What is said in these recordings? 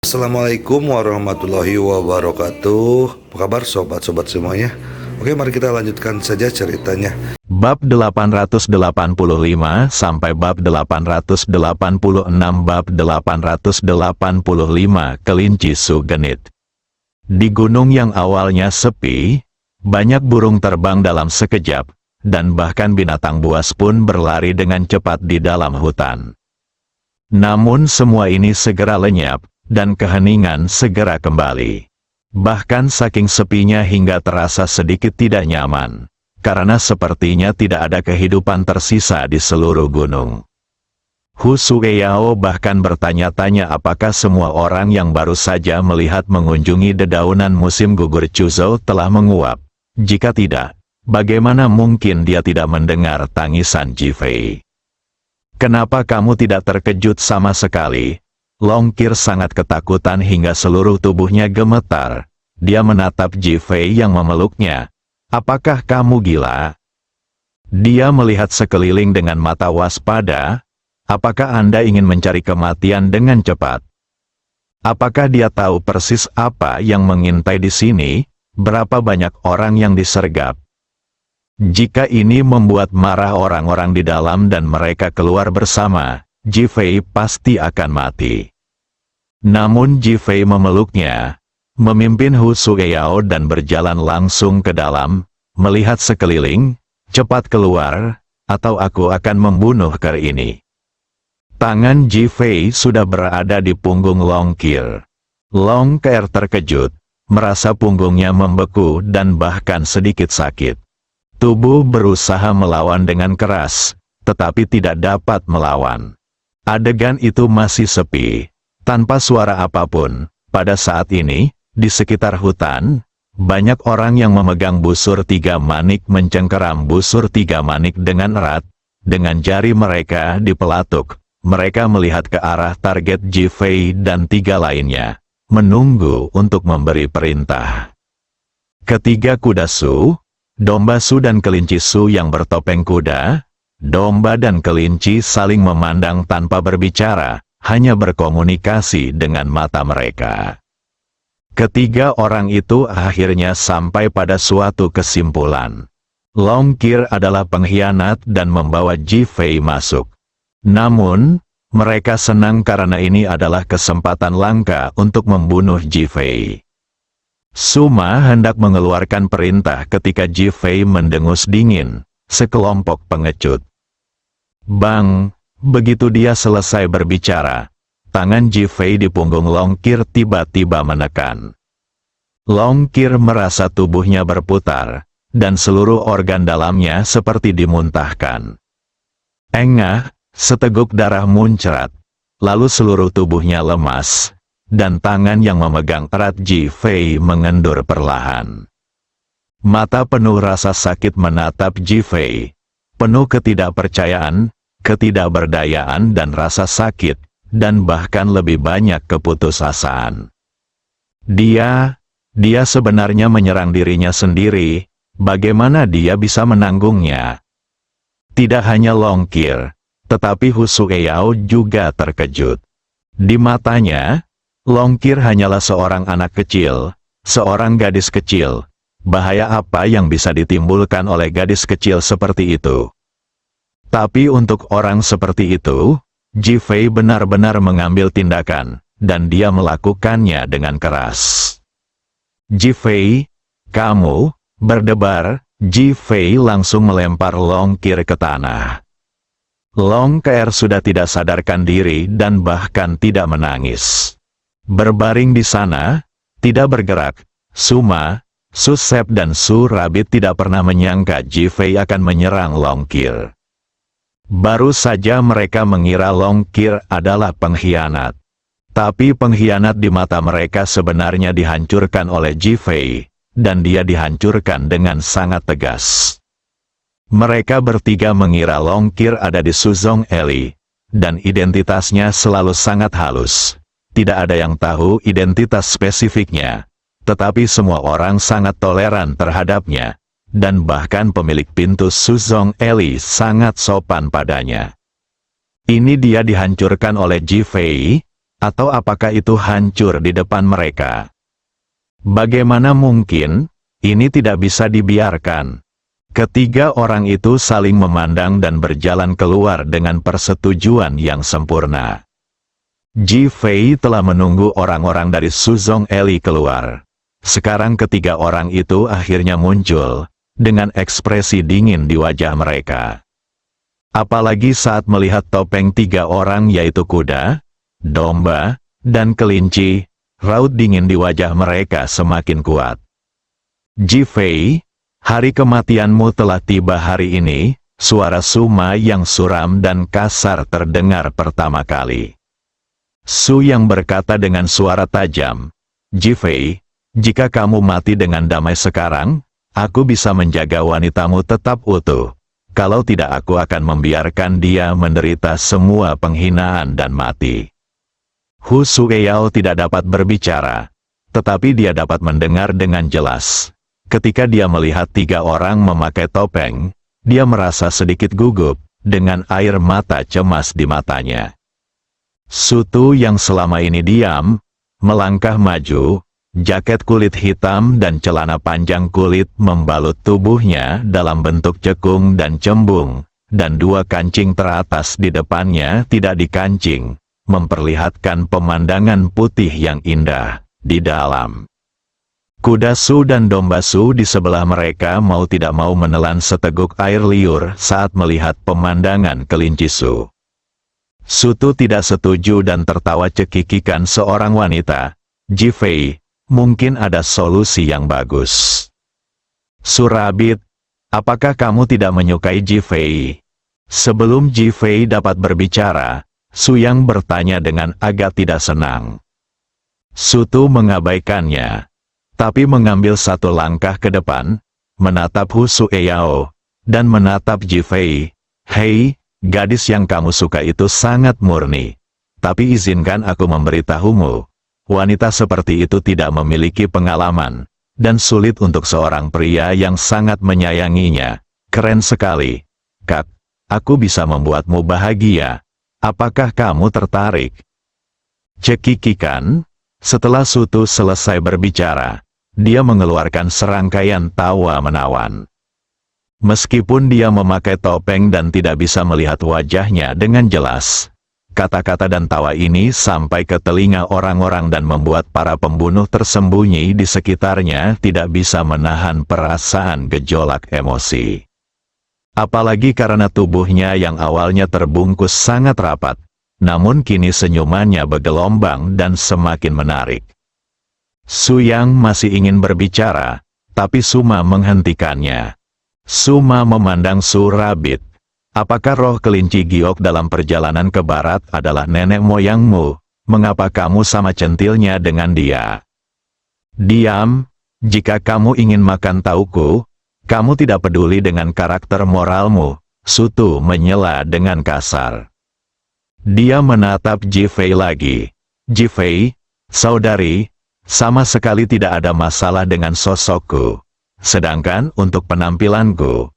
Assalamualaikum warahmatullahi wabarakatuh. Apa kabar sobat-sobat semuanya? Oke, mari kita lanjutkan saja ceritanya. Bab 885 sampai bab 886. Bab 885 Kelinci Sugenit. Di gunung yang awalnya sepi, banyak burung terbang dalam sekejap, dan bahkan binatang buas pun berlari dengan cepat di dalam hutan. Namun semua ini segera lenyap, dan keheningan segera kembali. Bahkan saking sepinya hingga terasa sedikit tidak nyaman, karena sepertinya tidak ada kehidupan tersisa di seluruh gunung. Hu Sueyao bahkan bertanya-tanya apakah semua orang yang baru saja melihat mengunjungi dedaunan musim gugur Chuzhou telah menguap. Jika tidak, bagaimana mungkin dia tidak mendengar tangisan Ji Fei? Kenapa kamu tidak terkejut sama sekali? Longkir sangat ketakutan hingga seluruh tubuhnya gemetar. Dia menatap Ji Fei yang memeluknya. Apakah kamu gila? Dia melihat sekeliling dengan mata waspada. Apakah Anda ingin mencari kematian dengan cepat? Apakah dia tahu persis apa yang mengintai di sini? Berapa banyak orang yang disergap? Jika ini membuat marah orang-orang di dalam dan mereka keluar bersama, Ji Fei pasti akan mati. Namun Ji Fei memeluknya, memimpin Hu Sueyao dan berjalan langsung ke dalam, melihat sekeliling, cepat keluar, atau aku akan membunuh ker ini. Tangan Ji Fei sudah berada di punggung Longkir. Longkir terkejut, merasa punggungnya membeku dan bahkan sedikit sakit. Tubuh berusaha melawan dengan keras, tetapi tidak dapat melawan. Adegan itu masih sepi, tanpa suara apapun. Pada saat ini, di sekitar hutan, banyak orang yang memegang busur tiga manik mencengkeram busur tiga manik dengan erat. Dengan jari mereka dipelatuk, mereka melihat ke arah target Ji Fei dan tiga lainnya, menunggu untuk memberi perintah. Ketiga kuda Su, domba Su dan kelinci Su yang bertopeng kuda, domba dan kelinci saling memandang tanpa berbicara, hanya berkomunikasi dengan mata mereka. Ketiga orang itu akhirnya sampai pada suatu kesimpulan. Longkir adalah pengkhianat dan membawa Ji Fei masuk. Namun, mereka senang karena ini adalah kesempatan langka untuk membunuh Ji Fei. Suma hendak mengeluarkan perintah ketika Ji Fei mendengus dingin, sekelompok pengecut. Bang, begitu dia selesai berbicara, tangan Ji Fei di punggung Longkir tiba-tiba menekan. Longkir merasa tubuhnya berputar, dan seluruh organ dalamnya seperti dimuntahkan. Engah, seteguk darah muncrat, lalu seluruh tubuhnya lemas, dan tangan yang memegang erat Ji Fei mengendur perlahan. Mata penuh rasa sakit menatap Ji Fei, penuh ketidakpercayaan, ketidakberdayaan dan rasa sakit, dan bahkan lebih banyak keputusasaan. Dia sebenarnya menyerang dirinya sendiri, bagaimana dia bisa menanggungnya? Tidak hanya Longkir, tetapi Hu Sueyao juga terkejut. Di matanya, Longkir hanyalah seorang anak kecil, seorang gadis kecil. Bahaya apa yang bisa ditimbulkan oleh gadis kecil seperti itu? Tapi untuk orang seperti itu, Ji Fei benar-benar mengambil tindakan, dan dia melakukannya dengan keras. Ji Fei, kamu, berdebar. Ji Fei langsung melempar Longkir ke tanah. Longkir sudah tidak sadarkan diri dan bahkan tidak menangis. Berbaring di sana, tidak bergerak, Suma, Su Sep dan Su Rabit tidak pernah menyangka Ji Fei akan menyerang Longkir. Baru saja mereka mengira Longkir adalah pengkhianat. Tapi pengkhianat di mata mereka sebenarnya dihancurkan oleh Ji Fei, dan dia dihancurkan dengan sangat tegas. Mereka bertiga mengira Longkir ada di Suzong Eli, dan identitasnya selalu sangat halus. Tidak ada yang tahu identitas spesifiknya, tetapi semua orang sangat toleran terhadapnya, dan bahkan pemilik pintu Suzong Eli sangat sopan padanya. Ini dia dihancurkan oleh Ji Fei, Atau apakah itu hancur di depan mereka? Bagaimana mungkin? Ini tidak bisa dibiarkan. Ketiga orang itu saling memandang dan berjalan keluar dengan persetujuan yang sempurna. Ji Fei telah menunggu orang-orang dari Suzong Eli keluar. Sekarang ketiga orang itu akhirnya muncul, dengan ekspresi dingin di wajah mereka. Apalagi saat melihat topeng tiga orang yaitu kuda, domba, dan kelinci, raut dingin di wajah mereka semakin kuat. Ji Fei, hari kematianmu telah tiba hari ini, suara Suma yang suram dan kasar terdengar pertama kali. Su yang berkata dengan suara tajam, Ji Fei, jika kamu mati dengan damai sekarang, aku bisa menjaga wanitamu tetap utuh. Kalau tidak aku akan membiarkan dia menderita semua penghinaan dan mati. Hu Sueyao tidak dapat berbicara, tetapi dia dapat mendengar dengan jelas. Ketika dia melihat tiga orang memakai topeng, dia merasa sedikit gugup, dengan air mata cemas di matanya. Sutu yang selama ini diam, melangkah maju. Jaket kulit hitam dan celana panjang kulit membalut tubuhnya dalam bentuk cekung dan cembung, dan dua kancing teratas di depannya tidak dikancing, memperlihatkan pemandangan putih yang indah di dalam. Kuda Su dan domba Su di sebelah mereka mau tidak mau menelan seteguk air liur saat melihat pemandangan kelinci Su. Sutu tidak setuju dan tertawa cekikikan seorang wanita. Ji Fei, mungkin ada solusi yang bagus. Surabit, apakah kamu tidak menyukai Ji Fei? Sebelum Ji Fei dapat berbicara, Su Yang bertanya dengan agak tidak senang. Sutu mengabaikannya, tapi mengambil satu langkah ke depan, menatap Hu Sueyao, dan menatap Ji Fei. Hei, gadis yang kamu suka itu sangat murni. Tapi izinkan aku memberitahumu. Wanita seperti itu tidak memiliki pengalaman, dan sulit untuk seorang pria yang sangat menyayanginya. Keren sekali. Kak, aku bisa membuatmu bahagia. Apakah kamu tertarik? Cekikikan. Setelah Sutu selesai berbicara, dia mengeluarkan serangkaian tawa menawan. Meskipun dia memakai topeng dan tidak bisa melihat wajahnya dengan jelas, kata-kata dan tawa ini sampai ke telinga orang-orang dan membuat para pembunuh tersembunyi di sekitarnya tidak bisa menahan perasaan gejolak emosi. Apalagi karena tubuhnya yang awalnya terbungkus sangat rapat, namun kini senyumannya bergelombang dan semakin menarik. Su Yang masih ingin berbicara, tapi Suma menghentikannya. Suma memandang Surabit. Apakah roh kelinci giok dalam perjalanan ke barat adalah nenek moyangmu? Mengapa kamu sama centilnya dengan dia? Diam, jika kamu ingin makan tauku, kamu tidak peduli dengan karakter moralmu. Sutu menyela dengan kasar. Dia menatap Ji Fei lagi. Ji Fei, saudari, sama sekali tidak ada masalah dengan sosokku. Sedangkan untuk penampilanku,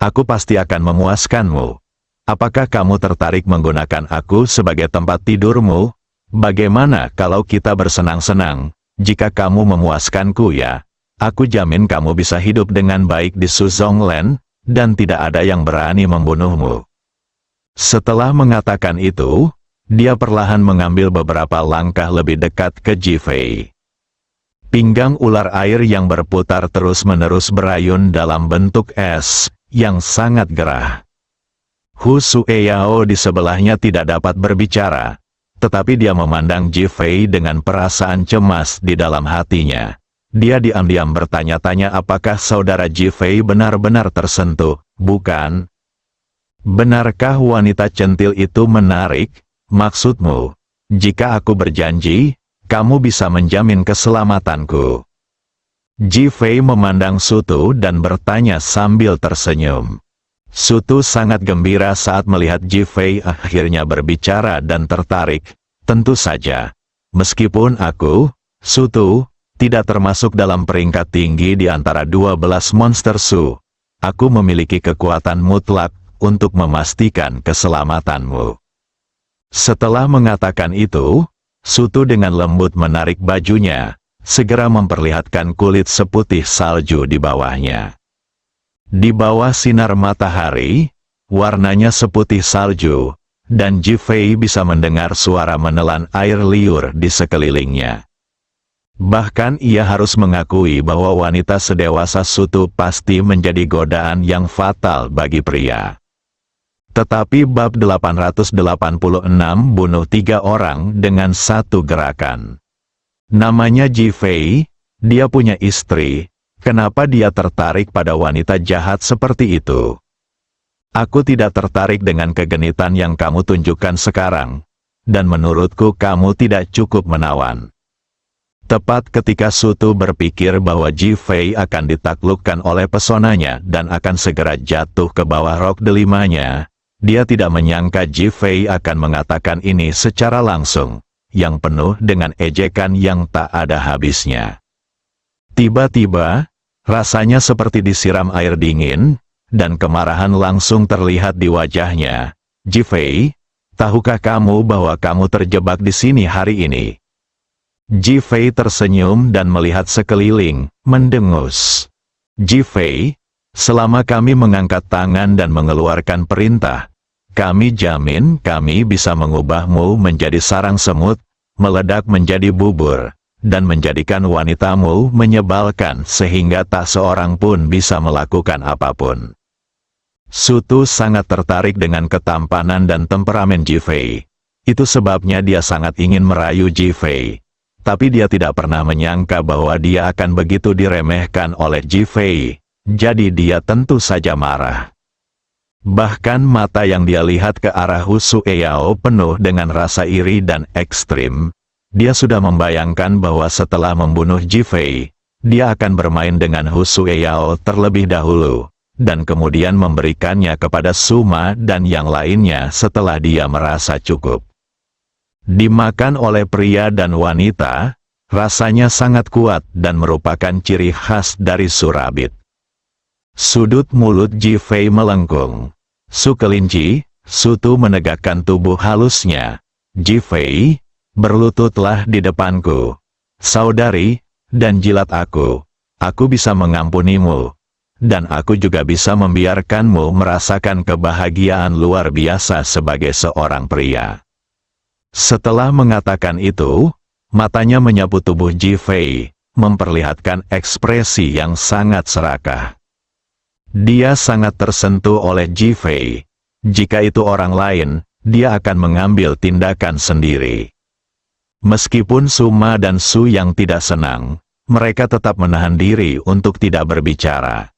aku pasti akan memuaskanmu. Apakah kamu tertarik menggunakan aku sebagai tempat tidurmu? Bagaimana kalau kita bersenang-senang? Jika kamu memuaskanku ya, aku jamin kamu bisa hidup dengan baik di Suzongland, dan tidak ada yang berani membunuhmu. Setelah mengatakan itu, dia perlahan mengambil beberapa langkah lebih dekat ke Ji Fei. Pinggang ular air yang berputar terus-menerus berayun dalam bentuk es, yang sangat gerah. Hu Sueyao di sebelahnya tidak dapat berbicara, tetapi dia memandang Ji Fei dengan perasaan cemas di dalam hatinya. Dia diam-diam bertanya-tanya apakah saudara Ji Fei benar-benar tersentuh, bukan? Benarkah wanita centil itu menarik? Maksudmu, jika aku berjanji, kamu bisa menjamin keselamatanku. Ji Fei memandang Sutu dan bertanya sambil tersenyum. Sutu sangat gembira saat melihat Ji Fei akhirnya berbicara dan tertarik. Tentu saja, meskipun aku, Sutu, tidak termasuk dalam peringkat tinggi di antara 12 monster Su, aku memiliki kekuatan mutlak untuk memastikan keselamatanmu. Setelah mengatakan itu, Sutu dengan lembut menarik bajunya, segera memperlihatkan kulit seputih salju di bawahnya. Di bawah sinar matahari, warnanya seputih salju, dan Ji Fei bisa mendengar suara menelan air liur di sekelilingnya. Bahkan ia harus mengakui bahwa wanita sedewasa Sutu pasti menjadi godaan yang fatal bagi pria. Tetapi bab 886 bunuh 3 orang dengan satu gerakan. Namanya Ji Fei, dia punya istri, kenapa dia tertarik pada wanita jahat seperti itu? Aku tidak tertarik dengan kegenitan yang kamu tunjukkan sekarang, dan menurutku kamu tidak cukup menawan. Tepat ketika Sutu berpikir bahwa Ji Fei akan ditaklukkan oleh pesonanya dan akan segera jatuh ke bawah rok delimanya, dia tidak menyangka Ji Fei akan mengatakan ini secara langsung, yang penuh dengan ejekan yang tak ada habisnya. Tiba-tiba, rasanya seperti disiram air dingin, dan kemarahan langsung terlihat di wajahnya. Ji Fei, tahukah kamu bahwa kamu terjebak di sini hari ini? Ji Fei tersenyum dan melihat sekeliling, mendengus. Ji Fei, selama kami mengangkat tangan dan mengeluarkan perintah, kami jamin kami bisa mengubahmu menjadi sarang semut, meledak menjadi bubur, dan menjadikan wanitamu menyebalkan sehingga tak seorang pun bisa melakukan apapun. Sutu sangat tertarik dengan ketampanan dan temperamen Ji Fei. Itu sebabnya dia sangat ingin merayu Ji Fei. Tapi dia tidak pernah menyangka bahwa dia akan begitu diremehkan oleh Ji Fei. Jadi dia tentu saja marah. Bahkan mata yang dia lihat ke arah Hu Sueyao penuh dengan rasa iri dan ekstrim. Dia sudah membayangkan bahwa setelah membunuh Ji Fei, dia akan bermain dengan Hu Sueyao terlebih dahulu, dan kemudian memberikannya kepada Suma dan yang lainnya setelah dia merasa cukup. Dimakan oleh pria dan wanita, rasanya sangat kuat dan merupakan ciri khas dari Surabit. Sudut mulut Ji Fei melengkung. Su kelinci, Sutu menegakkan tubuh halusnya. Ji Fei, berlututlah di depanku. Saudari, dan jilat aku. Aku bisa mengampunimu. Dan aku juga bisa membiarkanmu merasakan kebahagiaan luar biasa sebagai seorang pria. Setelah mengatakan itu, matanya menyapu tubuh Ji Fei, memperlihatkan ekspresi yang sangat serakah. Dia sangat tersentuh oleh Ji Fei. Jika itu orang lain, dia akan mengambil tindakan sendiri. Meskipun Suma dan Su yang tidak senang, mereka tetap menahan diri untuk tidak berbicara.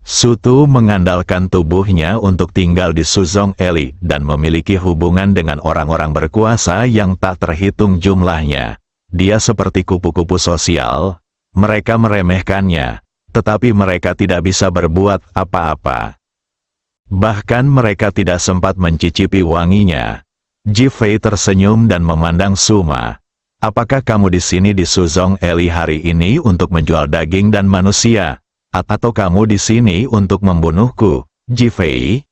Sutu mengandalkan tubuhnya untuk tinggal di Suzong Eli dan memiliki hubungan dengan orang-orang berkuasa yang tak terhitung jumlahnya. Dia seperti kupu-kupu sosial, mereka meremehkannya, tetapi mereka tidak bisa berbuat apa-apa. Bahkan mereka tidak sempat mencicipi wanginya. Ji Fei tersenyum dan memandang Suma. Apakah kamu di sini di Suzong Eli hari ini untuk menjual daging dan manusia? Atau kamu di sini untuk membunuhku, Ji Fei?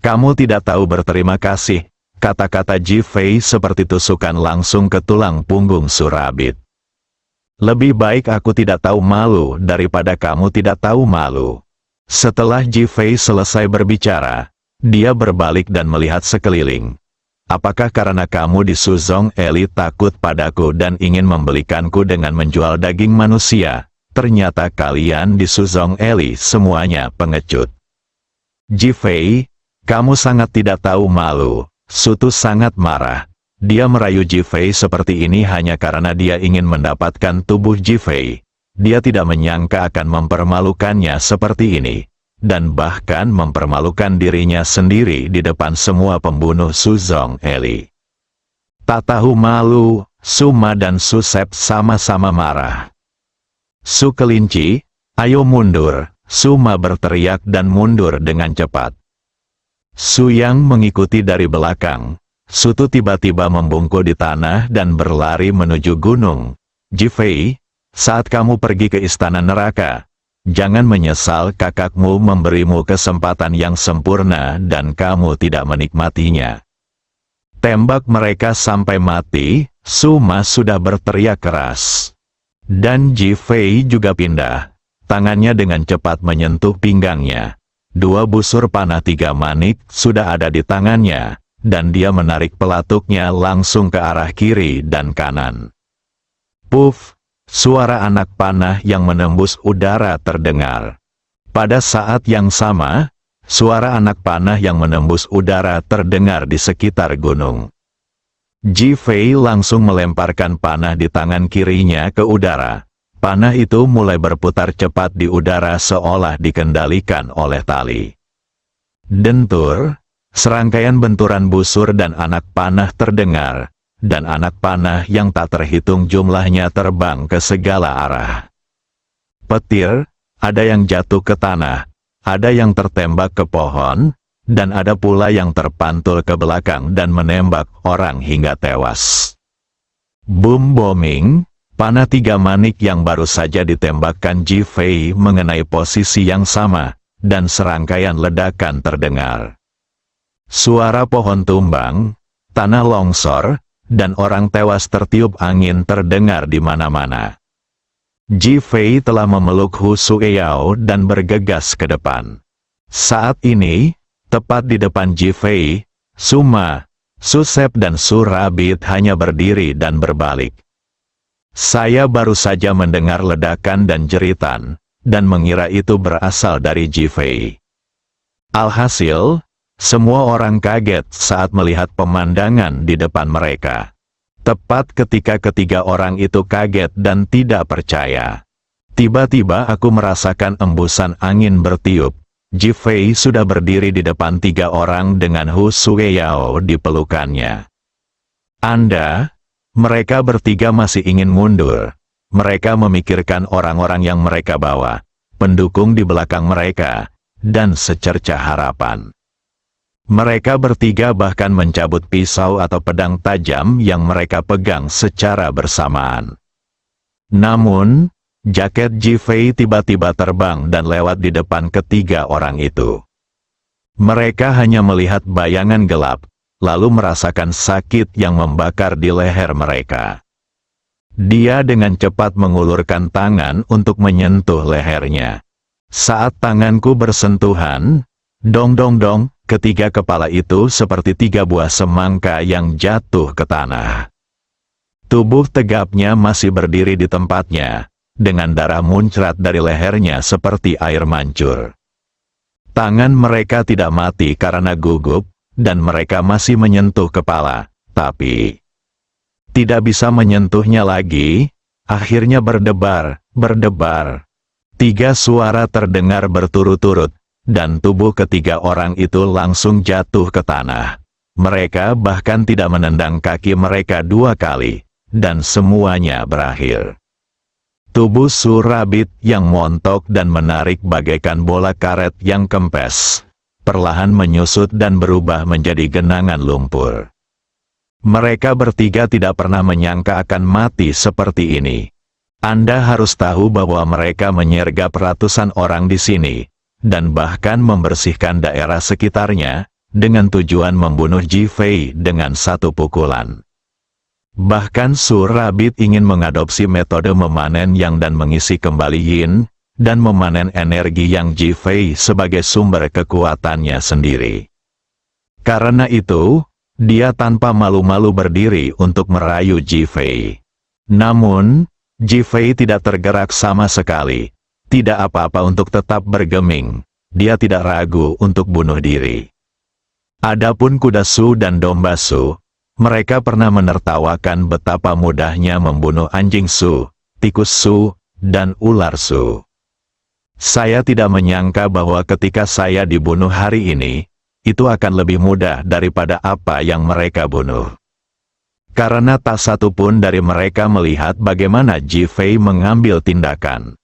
Kamu tidak tahu berterima kasih. Kata-kata Ji Fei seperti tusukan langsung ke tulang punggung Surabit. Lebih baik aku tidak tahu malu daripada kamu tidak tahu malu. Setelah Ji Fei selesai berbicara, dia berbalik dan melihat sekeliling. Apakah karena kamu di Suzong Eli takut padaku dan ingin membelikanku dengan menjual daging manusia? Ternyata kalian di Suzong Eli semuanya pengecut. Ji Fei, kamu sangat tidak tahu malu. Sutu sangat marah. Dia merayu Ji Fei seperti ini hanya karena dia ingin mendapatkan tubuh Ji Fei. Dia tidak menyangka akan mempermalukannya seperti ini. Dan bahkan mempermalukan dirinya sendiri di depan semua pembunuh Suzong Eli. Tak tahu malu, Suma dan Susep sama-sama marah. Su kelinci, ayo mundur, Suma berteriak dan mundur dengan cepat. Su Yang mengikuti dari belakang. Sutu tiba-tiba membungkuk di tanah dan berlari menuju gunung. Ji Fei, saat kamu pergi ke istana neraka, jangan menyesal kakakmu memberimu kesempatan yang sempurna dan kamu tidak menikmatinya. Tembak mereka sampai mati, Suma sudah berteriak keras. Dan Ji Fei juga pindah. Tangannya dengan cepat menyentuh pinggangnya. 2 busur panah 3 manik sudah ada di tangannya, dan dia menarik pelatuknya langsung ke arah kiri dan kanan. Puff, suara anak panah yang menembus udara terdengar. Pada saat yang sama, suara anak panah yang menembus udara terdengar di sekitar gunung. Ji Fei langsung melemparkan panah di tangan kirinya ke udara. Panah itu mulai berputar cepat di udara seolah dikendalikan oleh tali. Dentur, serangkaian benturan busur dan anak panah terdengar, dan anak panah yang tak terhitung jumlahnya terbang ke segala arah. Petir, ada yang jatuh ke tanah, ada yang tertembak ke pohon, dan ada pula yang terpantul ke belakang dan menembak orang hingga tewas. Boom booming, panah 3 manik yang baru saja ditembakkan Ji Fei mengenai posisi yang sama, dan serangkaian ledakan terdengar. Suara pohon tumbang, tanah longsor, dan orang tewas tertiup angin terdengar di mana-mana. Ji Fei telah memeluk Hu Sueyao dan bergegas ke depan. Saat ini, tepat di depan Ji Fei, Suma, Su Sep dan Su Rabbit hanya berdiri dan berbalik. Saya baru saja mendengar ledakan dan jeritan, dan mengira itu berasal dari Ji Fei. Alhasil, semua orang kaget saat melihat pemandangan di depan mereka. Tepat ketika ketiga orang itu kaget dan tidak percaya. Tiba-tiba aku merasakan embusan angin bertiup. Ji Fei sudah berdiri di depan 3 orang dengan Hu Sueyao di pelukannya. Mereka bertiga masih ingin mundur. Mereka memikirkan orang-orang yang mereka bawa, pendukung di belakang mereka, dan secercah harapan. Mereka bertiga bahkan mencabut pisau atau pedang tajam yang mereka pegang secara bersamaan. Namun, jaket Ji Fei tiba-tiba terbang dan lewat di depan ketiga orang itu. Mereka hanya melihat bayangan gelap, lalu merasakan sakit yang membakar di leher mereka. Dia dengan cepat mengulurkan tangan untuk menyentuh lehernya. Saat tanganku bersentuhan, dong-dong-dong, ketiga kepala itu seperti 3 buah semangka yang jatuh ke tanah. Tubuh tegapnya masih berdiri di tempatnya, dengan darah muncrat dari lehernya seperti air mancur. Tangan mereka tidak mati karena gugup, dan mereka masih menyentuh kepala, tapi tidak bisa menyentuhnya lagi, akhirnya berdebar. 3 suara terdengar berturut-turut, dan tubuh ketiga orang itu langsung jatuh ke tanah. Mereka bahkan tidak menendang kaki mereka 2 kali, dan semuanya berakhir. Tubuh Su Rabbit yang montok dan menarik bagaikan bola karet yang kempes, perlahan menyusut dan berubah menjadi genangan lumpur. Mereka bertiga tidak pernah menyangka akan mati seperti ini. Anda harus tahu bahwa mereka menyergap ratusan orang di sini, dan bahkan membersihkan daerah sekitarnya, dengan tujuan membunuh Ji Fei dengan 1 pukulan. Bahkan Su Rabbit ingin mengadopsi metode memanen yang dan mengisi kembali yin, dan memanen energi yang Ji Fei sebagai sumber kekuatannya sendiri. Karena itu, dia tanpa malu-malu berdiri untuk merayu Ji Fei. Namun, Ji Fei tidak tergerak sama sekali. Tidak apa-apa untuk tetap bergeming, dia tidak ragu untuk bunuh diri. Adapun kuda Su dan domba Su, mereka pernah menertawakan betapa mudahnya membunuh anjing Su, tikus Su, dan ular Su. Saya tidak menyangka bahwa ketika saya dibunuh hari ini, itu akan lebih mudah daripada apa yang mereka bunuh. Karena tak satu pun dari mereka melihat bagaimana Ji Fei mengambil tindakan.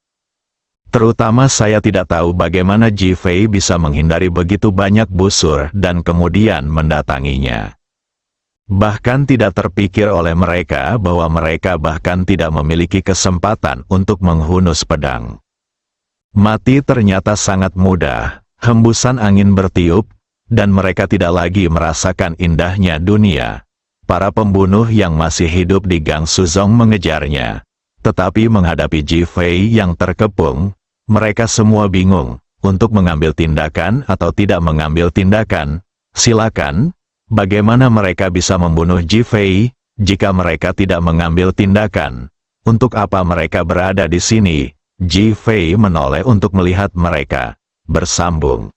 Terutama saya tidak tahu bagaimana Ji Fei bisa menghindari begitu banyak busur dan kemudian mendatanginya. Bahkan tidak terpikir oleh mereka bahwa mereka bahkan tidak memiliki kesempatan untuk menghunus pedang. Mati ternyata sangat mudah, hembusan angin bertiup, dan mereka tidak lagi merasakan indahnya dunia, Para pembunuh yang masih hidup di Gang Suzong mengejarnya. Tetapi menghadapi Ji Fei yang terkepung, mereka semua bingung untuk mengambil tindakan atau tidak mengambil tindakan. Silakan, bagaimana mereka bisa membunuh Ji Fei jika mereka tidak mengambil tindakan? Untuk apa mereka berada di sini? Ji Fei menoleh untuk melihat mereka. Bersambung.